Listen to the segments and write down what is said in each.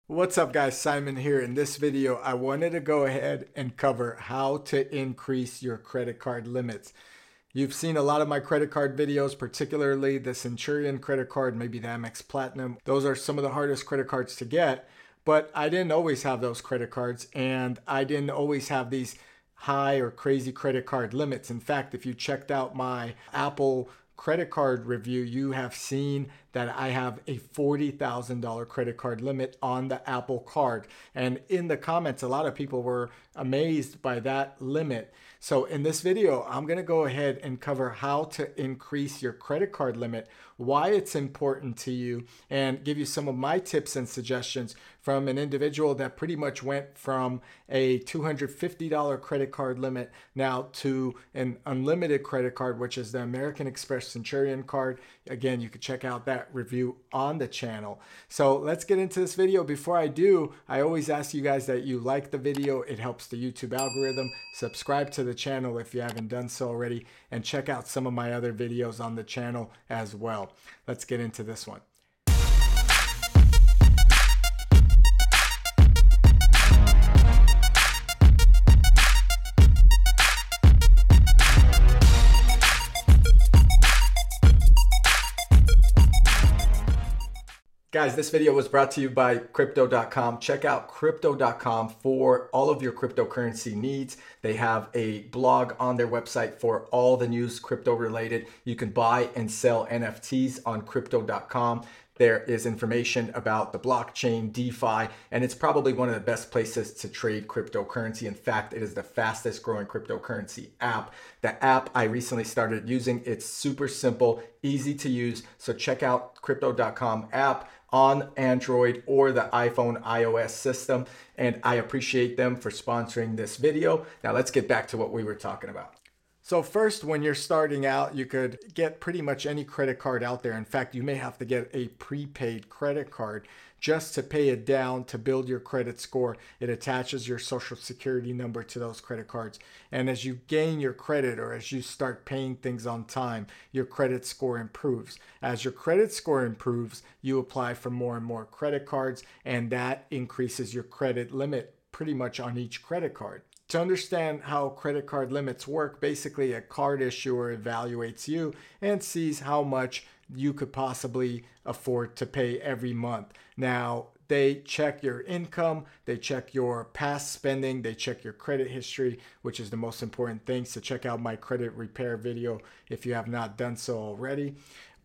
What's up guys, Simon here. In this video, I wanted to go ahead and cover how to increase your credit card limits. You've seen a lot of my credit card videos, particularly the Centurion credit card, maybe the Amex Platinum. Those are some of the hardest credit cards to get, but I didn't always have those credit cards and I didn't always have these high or crazy credit card limits. In fact, if you checked out my Apple credit card review, you have seen that I have a $40,000 credit card limit on the Apple card. And in the comments, a lot of people were amazed by that limit. So in this video, I'm going to go ahead and cover how to increase your credit card limit, why it's important to you, and give you some of my tips and suggestions from an individual that pretty much went from a $250 credit card limit now to an unlimited credit card, which is the American Express Centurion card. Again, you can check out that review on the channel. So let's get into this video. Before I do, I always ask you guys that you like the video. It helps the YouTube algorithm. Subscribe to the channel if you haven't done so already, and check out some of my other videos on the channel as well. Let's get into this one. Guys, this video was brought to you by Crypto.com. Check out Crypto.com for all of your cryptocurrency needs. They have a blog on their website for all the news crypto related. You can buy and sell NFTs on Crypto.com. There is information about the blockchain, DeFi, and it's probably one of the best places to trade cryptocurrency. In fact, it is the fastest growing cryptocurrency app. The app I recently started using, it's super simple, easy to use. So check out Crypto.com app on Android or the iPhone iOS system. And I appreciate them for sponsoring this video. Now let's get back to what we were talking about. So first, when you're starting out, you could get pretty much any credit card out there. In fact, you may have to get a prepaid credit card just to pay it down to build your credit score. It attaches your social security number to those credit cards. And as you gain your credit, or as you start paying things on time, your credit score improves. As your credit score improves, you apply for more and more credit cards, and that increases your credit limit pretty much on each credit card. To understand how credit card limits work, basically a card issuer evaluates you and sees how much you could possibly afford to pay every month. Now, they check your income, they check your past spending, they check your credit history, which is the most important thing. So check out my credit repair video if you have not done so already.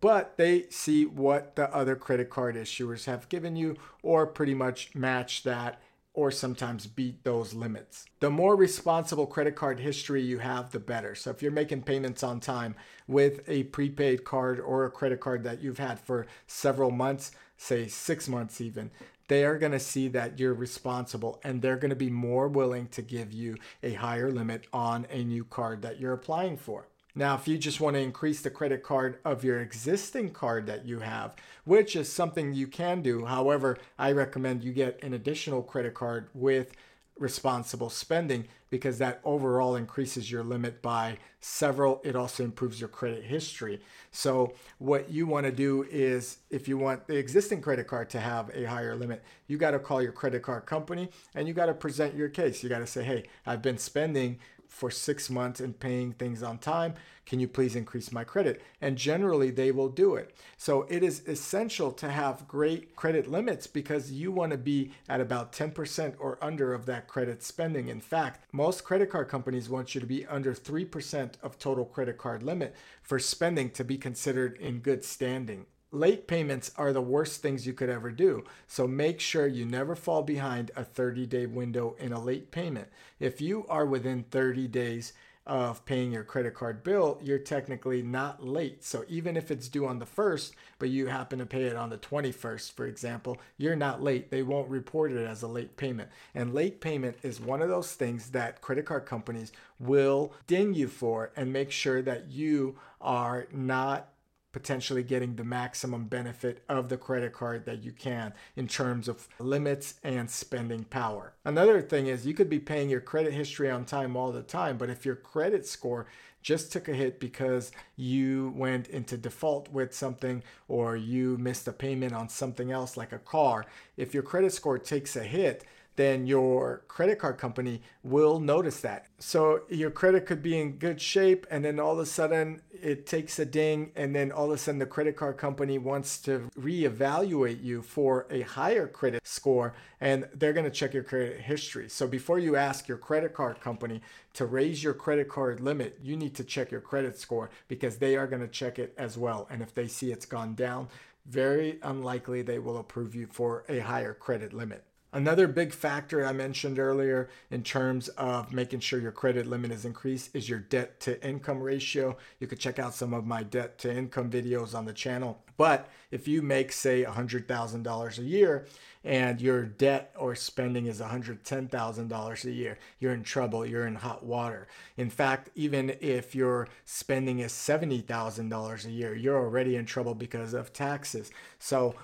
But they see what the other credit card issuers have given you, or pretty much match that, or sometimes beat those limits. The more responsible credit card history you have, the better. So if you're making payments on time with a prepaid card or a credit card that you've had for several months, say 6 months even, they are going to see that you're responsible, and they're going to be more willing to give you a higher limit on a new card that you're applying for. Now, if you just want to increase the credit card of your existing card that you have, which is something you can do. However, I recommend you get an additional credit card with responsible spending, because that overall increases your limit by several. It also improves your credit history. So what you want to do is, if you want the existing credit card to have a higher limit, you got to call your credit card company and you got to present your case. You got to say, hey, I've been spending for 6 months and paying things on time. Can you please increase my credit? And generally they will do it. So it is essential to have great credit limits, because you want to be at about 10% or under of that credit spending. In fact, most credit card companies want you to be under 3% of total credit card limit for spending to be considered in good standing. Late payments are the worst things you could ever do. So make sure you never fall behind a 30-day window in a late payment. If you are within 30 days of paying your credit card bill, you're technically not late. So even if it's due on the 1st, but you happen to pay it on the 21st, for example, you're not late. They won't report it as a late payment. And late payment is one of those things that credit card companies will ding you for and make sure that you are not potentially getting the maximum benefit of the credit card that you can in terms of limits and spending power. Another thing is you could be paying your credit history on time all the time, but if your credit score just took a hit because you went into default with something or you missed a payment on something else like a car, if your credit score takes a hit, then your credit card company will notice that. So your credit could be in good shape and then all of a sudden it takes a ding, and then all of a sudden the credit card company wants to reevaluate you for a higher credit score, and they're going to check your credit history. So before you ask your credit card company to raise your credit card limit, you need to check your credit score, because they are going to check it as well. And if they see it's gone down, very unlikely they will approve you for a higher credit limit. Another big factor I mentioned earlier in terms of making sure your credit limit is increased is your debt to income ratio. You could check out some of my debt to income videos on the channel. But if you make, say, $100,000 a year and your debt or spending is $110,000 a year, you're in trouble. You're in hot water. In fact, even if your spending is $70,000 a year, you're already in trouble because of taxes. So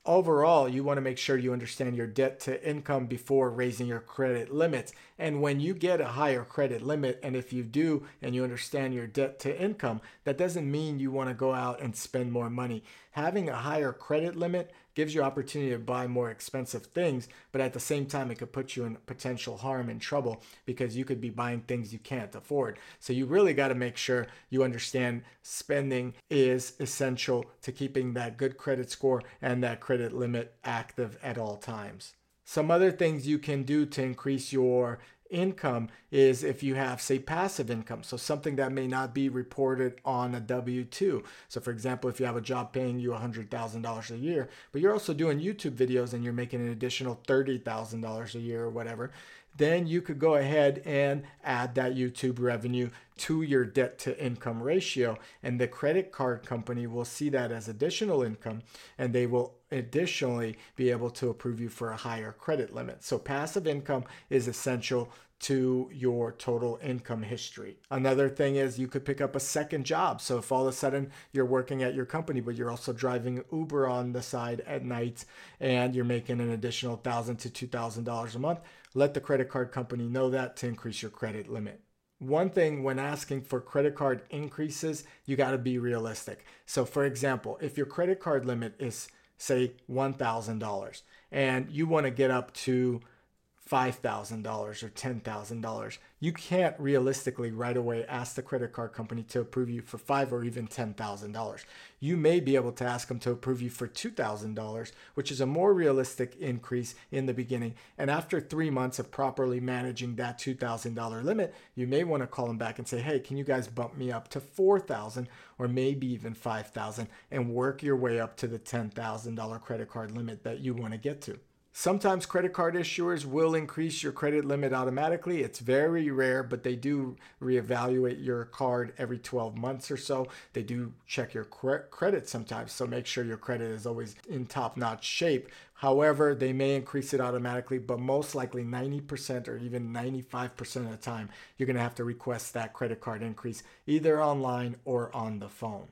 overall, you want to make sure you understand your debt to income before raising your credit limits. And when you get a higher credit limit, and if you do and you understand your debt to income, that doesn't mean you want to go out and spend more money. Having a higher credit limit gives you opportunity to buy more expensive things, but at the same time, it could put you in potential harm and trouble because you could be buying things you can't afford. So you really got to make sure you understand spending is essential to keeping that good credit score and that credit limit active at all times. Some other things you can do to increase your income is if you have, say, passive income. So something that may not be reported on a W-2. So for example, if you have a job paying you $100,000 a year, but you're also doing YouTube videos and you're making an additional $30,000 a year or whatever, then you could go ahead and add that YouTube revenue to your debt to income ratio. And the credit card company will see that as additional income, and they will additionally be able to approve you for a higher credit limit. So passive income is essential to your total income history. Another thing is you could pick up a second job. So if all of a sudden you're working at your company, but you're also driving Uber on the side at night and you're making an additional $1,000 to $2,000 a month, let the credit card company know that to increase your credit limit. One thing when asking for credit card increases, you got to be realistic. So for example, if your credit card limit is, say, $1,000 and you want to get up to $5,000 or $10,000, you can't realistically right away ask the credit card company to approve you for $5,000 or even $10,000. You may be able to ask them to approve you for $2,000, which is a more realistic increase in the beginning. And after 3 months of properly managing that $2,000 limit, you may want to call them back and say, hey, can you guys bump me up to $4,000 or maybe even $5,000 and work your way up to the $10,000 credit card limit that you want to get to. Sometimes credit card issuers will increase your credit limit automatically. It's very rare, but they do reevaluate your card every 12 months or so. They do check your credit sometimes, so make sure your credit is always in top-notch shape. However, they may increase it automatically, but most likely 90% or even 95% of the time, you're going to have to request that credit card increase either online or on the phone.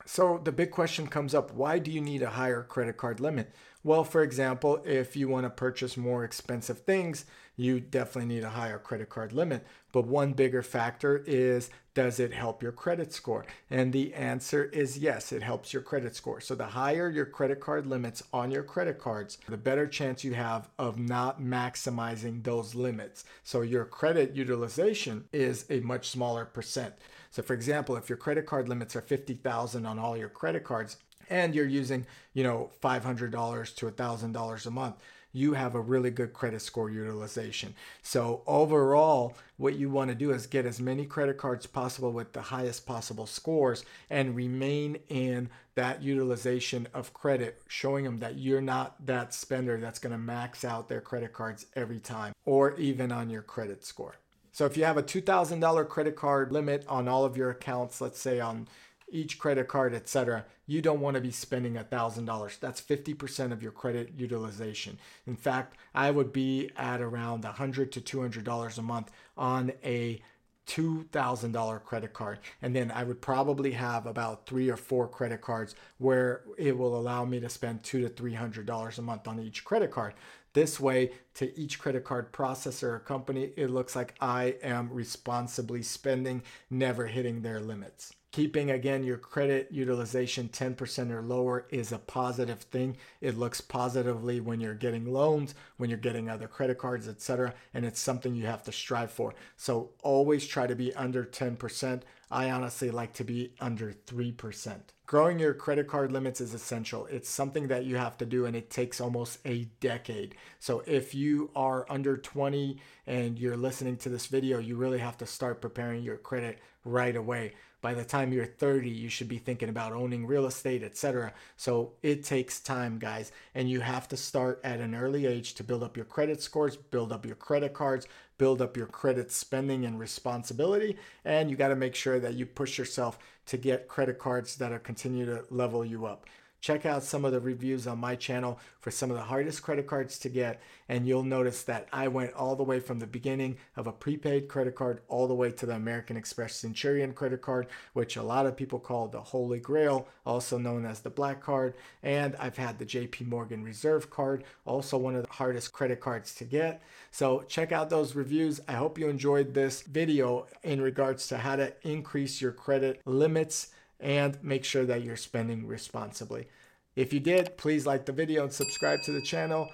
So the big question comes up, why do you need a higher credit card limit? Well, for example, if you want to purchase more expensive things, you definitely need a higher credit card limit. But one bigger factor is, does it help your credit score? And the answer is yes, it helps your credit score. So the higher your credit card limits on your credit cards, the better chance you have of not maximizing those limits. So your credit utilization is a much smaller percent. So for example, if your credit card limits are $50,000 on all your credit cards, and you're using, $500 to $1,000 a month, you have a really good credit score utilization. So overall, what you want to do is get as many credit cards possible with the highest possible scores and remain in that utilization of credit, showing them that you're not that spender that's going to max out their credit cards every time or even on your credit score. So if you have a $2,000 credit card limit on all of your accounts, let's say on each credit card, etc., you don't want to be spending $1,000. That's 50% of your credit utilization. In fact, I would be at around $100 to $200 a month on a $2,000 credit card. And then I would probably have about 3 or 4 credit cards where it will allow me to spend $200 to $300 a month on each credit card. This way, to each credit card processor or company, it looks like I am responsibly spending, never hitting their limits. Keeping, again, your credit utilization 10% or lower is a positive thing. It looks positively when you're getting loans, when you're getting other credit cards, etc. And it's something you have to strive for. So always try to be under 10%. I honestly like to be under 3%. Growing your credit card limits is essential. It's something that you have to do, and it takes almost a decade. So if you are under 20 and you're listening to this video, you really have to start preparing your credit right away. By the time you're 30, you should be thinking about owning real estate, etc. So it takes time, guys, and you have to start at an early age to build up your credit scores, build up your credit cards, build up your credit spending and responsibility, and you got to make sure that you push yourself to get credit cards that are continue to level you up. Check out some of the reviews on my channel for some of the hardest credit cards to get, and you'll notice that I went all the way from the beginning of a prepaid credit card all the way to the American Express Centurion credit card, which a lot of people call the Holy Grail, also known as the Black Card. And I've had the JP Morgan Reserve card, also one of the hardest credit cards to get. So check out those reviews. I hope you enjoyed this video in regards to how to increase your credit limits and make sure that you're spending responsibly. If you did, please like the video and subscribe to the channel.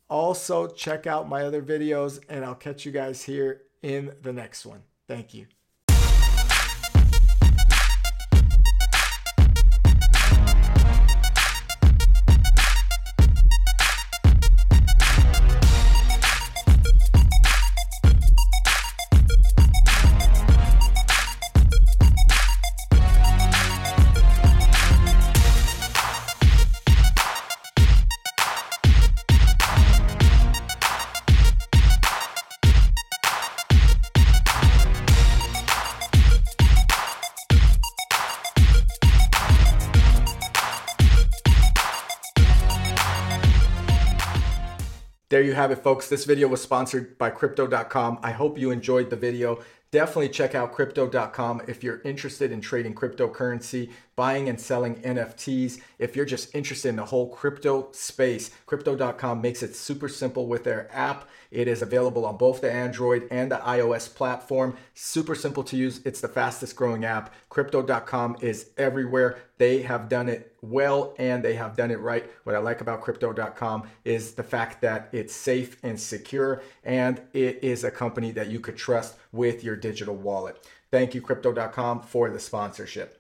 Also, check out my other videos, and I'll catch you guys here in the next one. Thank you. There you have it, folks. This video was sponsored by Crypto.com. I hope you enjoyed the video. Definitely check out Crypto.com if you're interested in trading cryptocurrency, buying and selling NFTs. If you're just interested in the whole crypto space, Crypto.com makes it super simple with their app. It is available on both the Android and the iOS platform. Super simple to use. It's the fastest growing app. Crypto.com is everywhere. They have done it well and they have done it right. What I like about Crypto.com is the fact that it's safe and secure, and it is a company that you could trust with your digital wallet. Thank you, Crypto.com, for the sponsorship.